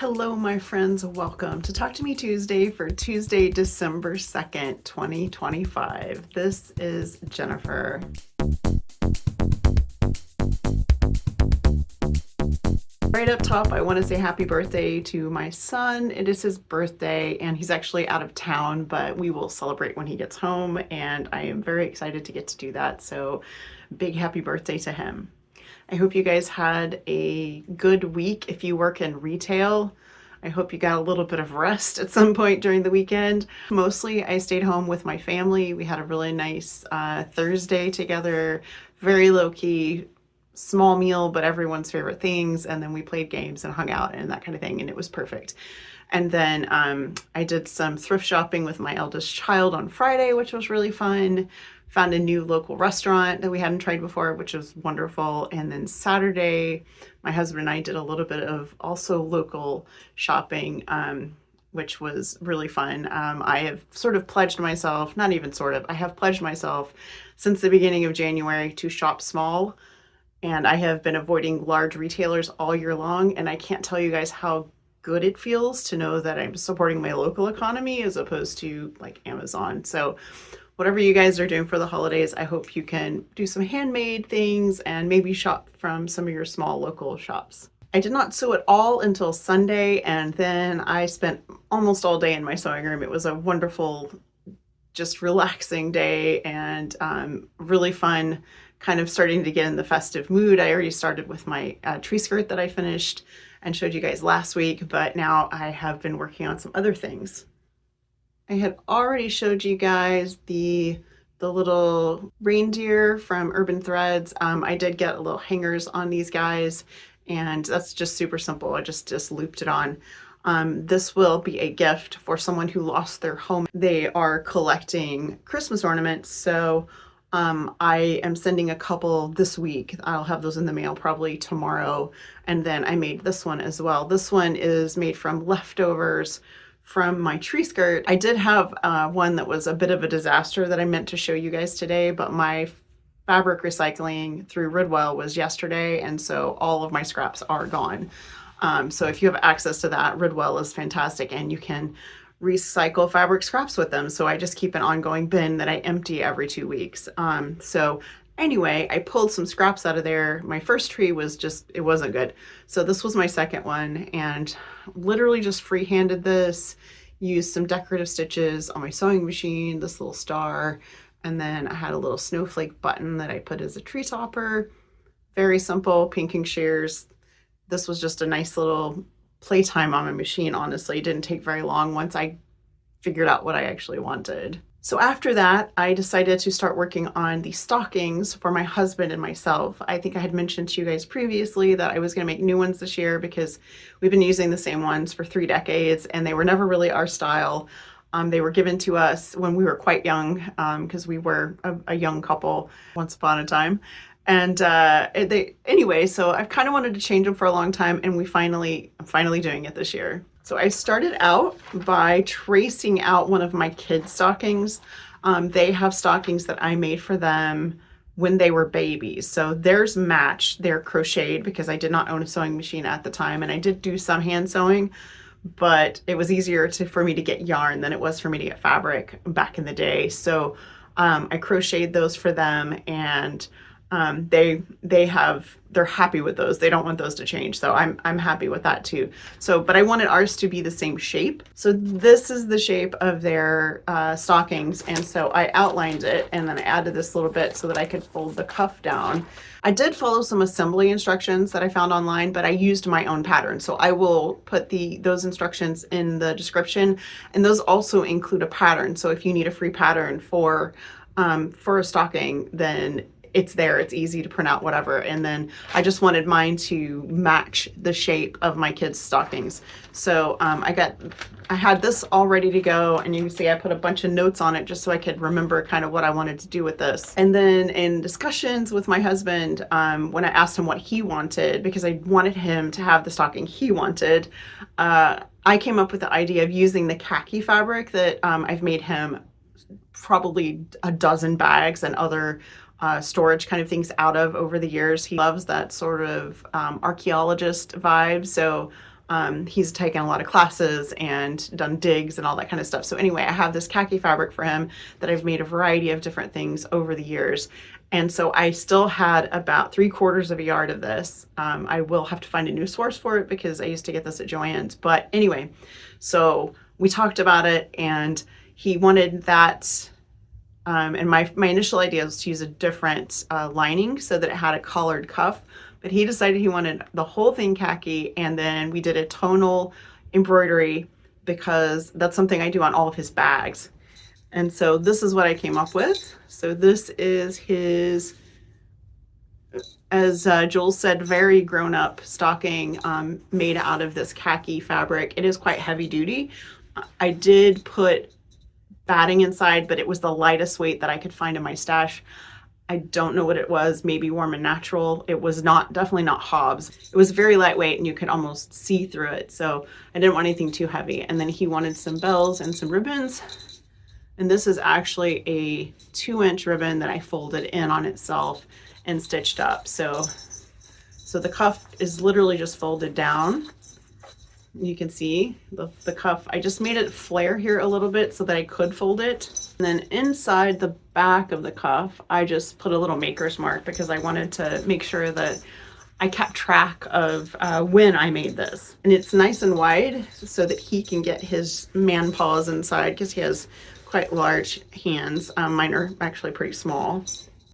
Hello, my friends. Welcome to Talk to Me Tuesday for Tuesday, December 2nd, 2025. This is Jennifer. Right up top, I want to say happy birthday to my son. It is his birthday, and he's actually out of town, but we will celebrate when he gets home, and I am very excited to get to do that. So, big happy birthday to him. I hope you guys had a good week. If you work in retail, I hope you got a little bit of rest at some point during the weekend. Mostly, I stayed home with my family. We had a really nice Thursday together, very low-key, small meal, but everyone's favorite things. And then we played games and hung out and that kind of thing, and it was perfect. And then I did some thrift shopping with my eldest child on Friday, which was really fun. Found a new local restaurant that we hadn't tried before, which was wonderful. And then Saturday, my husband and I did a little bit of also local shopping, which was really fun. I have sort of pledged myself, not even sort of, I have pledged myself since the beginning of January to shop small. And I have been avoiding large retailers all year long. And I can't tell you guys how good it feels to know that I'm supporting my local economy as opposed to like Amazon. So whatever you guys are doing for the holidays, I hope you can do some handmade things and maybe shop from some of your small local shops. I did not sew at all until Sunday, and then I spent almost all day in my sewing room. It was a wonderful, just relaxing day and really fun, kind of starting to get in the festive mood. I already started with my tree skirt that I finished and showed you guys last week, but now I have been working on some other things. I had already showed you guys the little reindeer from Urban Threads. I did get little hangers on these guys, and that's just super simple. I just looped it on. This will be a gift for someone who lost their home. They are collecting Christmas ornaments, so I am sending a couple this week. I'll have those in the mail probably tomorrow. And then I made this one as well. This one is made from leftovers from my tree skirt. I did have one that was a bit of a disaster that I meant to show you guys today, but my fabric recycling through Ridwell was yesterday, and so all of my scraps are gone. So if you have access to that, Ridwell is fantastic, and you can recycle fabric scraps with them. So I just keep an ongoing bin that I empty every 2 weeks. So anyway, I pulled some scraps out of there. My first tree was just, it wasn't good. So this was my second one, and literally just free-handed this, used some decorative stitches on my sewing machine, this little star, and then I had a little snowflake button that I put as a tree topper. Very simple, pinking shears. This was just a nice little playtime on my machine, honestly. It didn't take very long once I figured out what I actually wanted. So after that, I decided to start working on the stockings for my husband and myself. I think I had mentioned to you guys previously that I was going to make new ones this year because we've been using the same ones for 3 decades and they were never really our style. They were given to us when we were quite young because we were a young couple once upon a time. And anyway, so I've kind of wanted to change them for a long time, and I'm finally doing it this year. So I started out by tracing out one of my kids' stockings. They have stockings that I made for them when they were babies. So theirs match. They're crocheted because I did not own a sewing machine at the time, and I did do some hand sewing, but it was easier for me to get yarn than it was for me to get fabric back in the day. So I crocheted those for them, and they're happy with those. They don't want those to change. So I'm happy with that too. So, but I wanted ours to be the same shape. So this is the shape of their stockings. And so I outlined it and then I added this little bit so that I could fold the cuff down. I did follow some assembly instructions that I found online, but I used my own pattern. So I will put those instructions in the description, and those also include a pattern. So if you need a free pattern for a stocking, then it's there. It's easy to print out, whatever. And then I just wanted mine to match the shape of my kids' stockings. So I had this all ready to go, and you can see I put a bunch of notes on it just so I could remember kind of what I wanted to do with this. And then in discussions with my husband, when I asked him what he wanted, because I wanted him to have the stocking he wanted, I came up with the idea of using the khaki fabric that I've made him probably a dozen bags and other storage kind of things out of over the years. He loves that sort of archaeologist vibe. So He's taken a lot of classes and done digs and all that kind of stuff. So anyway, I have this khaki fabric for him that I've made a variety of different things over the years. And so I still had about 3/4 of a yard of this. I will have to find a new source for it because I used to get this at Joann's. But anyway, so we talked about it and he wanted that. And my initial idea was to use a different lining so that it had a collared cuff. But he decided he wanted the whole thing khaki, and then we did a tonal embroidery because that's something I do on all of his bags. And so this is what I came up with. So this is his, as Jules said, very grown-up stocking made out of this khaki fabric. It is quite heavy duty. I did put batting inside, but it was the lightest weight that I could find in my stash. I don't know what it was, maybe Warm and Natural. It was definitely not Hobbs. It was very lightweight and you could almost see through it. So I didn't want anything too heavy. And then he wanted some bells and some ribbons. And this is actually a 2-inch ribbon that I folded in on itself and stitched up. So the cuff is literally just folded down. You can see the cuff. I just made it flare here a little bit so that I could fold it. And then inside the back of the cuff, I just put a little maker's mark because I wanted to make sure that I kept track of when I made this. And it's nice and wide so that he can get his man paws inside because he has quite large hands. Mine are actually pretty small.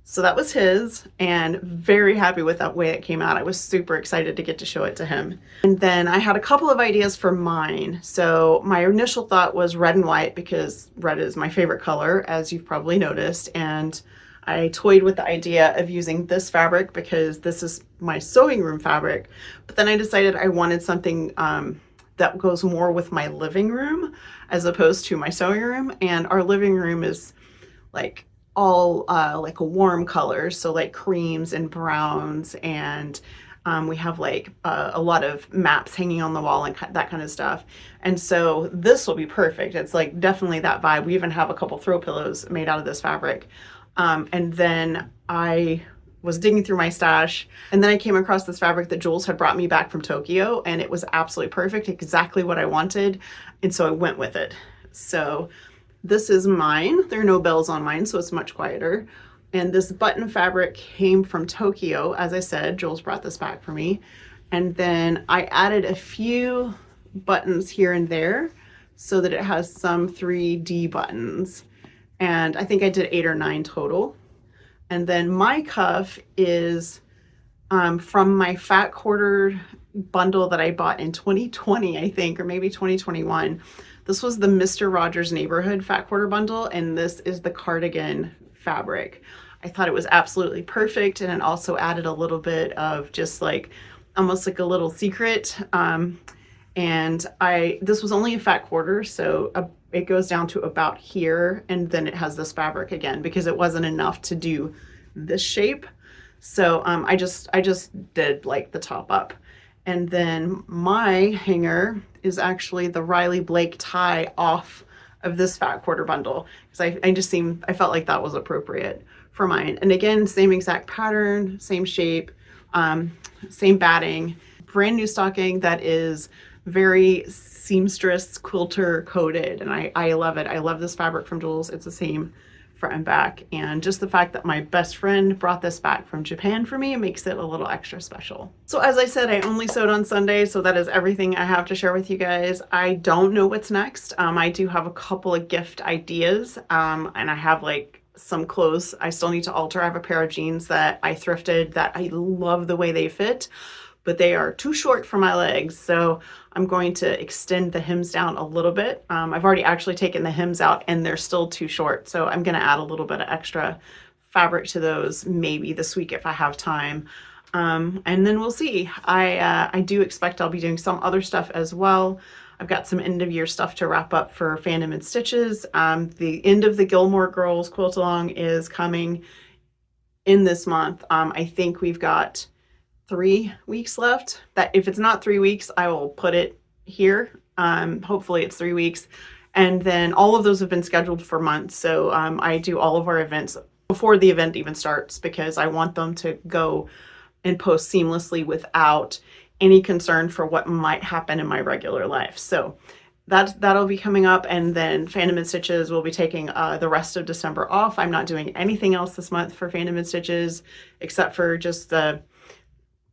So that was his, and very happy with that way it came out. I was super excited to get to show it to him. And then I had a couple of ideas for mine. So my initial thought was red and white because red is my favorite color, as you've probably noticed. And I toyed with the idea of using this fabric because this is my sewing room fabric. But then I decided I wanted something that goes more with my living room as opposed to my sewing room. And our living room is like all like a warm colors, so like creams and browns, and we have like a lot of maps hanging on the wall and that kind of stuff. And so this will be perfect. It's like definitely that vibe. We even have a couple throw pillows made out of this fabric. And then I was digging through my stash, and then I came across this fabric that Jules had brought me back from Tokyo, and it was absolutely perfect, exactly what I wanted. And so I went with it. So this is mine. There are no bells on mine, so it's much quieter. And this button fabric came from Tokyo. As I said, Jules brought this back for me. And then I added a few buttons here and there so that it has some 3D buttons. And I think I did 8 or 9 total. And then my cuff is from my fat quarter bundle that I bought in 2020, I think, or maybe 2021. This was the Mr. Rogers Neighborhood Fat Quarter Bundle, and this is the cardigan fabric. I thought it was absolutely perfect, and it also added a little bit of just like, almost like a little secret. And this was only a fat quarter, so it goes down to about here, and then it has this fabric again, because it wasn't enough to do this shape. So I just did like the top up. And then my hanger is actually the Riley Blake tie off of this fat quarter bundle, because I felt like that was appropriate for mine. And again, same exact pattern, same shape, same batting, brand new stocking that is very seamstress quilter coated, and I love it. I love this fabric from Jules. It's the same front and back, and just the fact that my best friend brought this back from Japan for me makes it a little extra special. So as I said, I only sewed on Sunday, so that is everything I have to share with you guys. I don't know what's next. I do have a couple of gift ideas, and I have like some clothes I still need to alter. I have a pair of jeans that I thrifted that I love the way they fit, but they are too short for my legs, so I'm going to extend the hems down a little bit. I've already actually taken the hems out and they're still too short, so I'm going to add a little bit of extra fabric to those maybe this week if I have time, and then we'll see. I do expect I'll be doing some other stuff as well. I've got some end of year stuff to wrap up for Fandom and Stitches. The end of the Gilmore Girls quilt along is coming in this month. I think we've got 3 weeks left. That if it's not 3 weeks, I will put it here. Hopefully it's 3 weeks. And then all of those have been scheduled for months. So I do all of our events before the event even starts, because I want them to go and post seamlessly without any concern for what might happen in my regular life. So that'll be coming up, and then Fandom and Stitches will be taking the rest of December off. I'm not doing anything else this month for Fandom and Stitches except for just the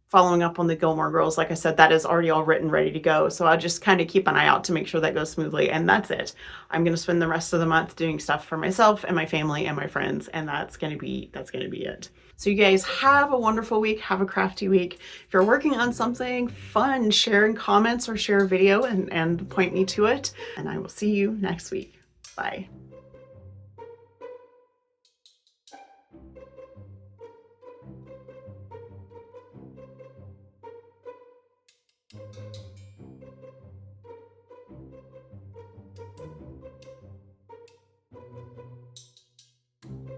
following up on the Gilmore Girls. Like I said, that is already all written, ready to go. So I'll just kind of keep an eye out to make sure that goes smoothly. And that's it. I'm going to spend the rest of the month doing stuff for myself and my family and my friends. And that's going to be it. So you guys have a wonderful week. Have a crafty week. If you're working on something fun, share in comments or share a video and point me to it. And I will see you next week. Bye.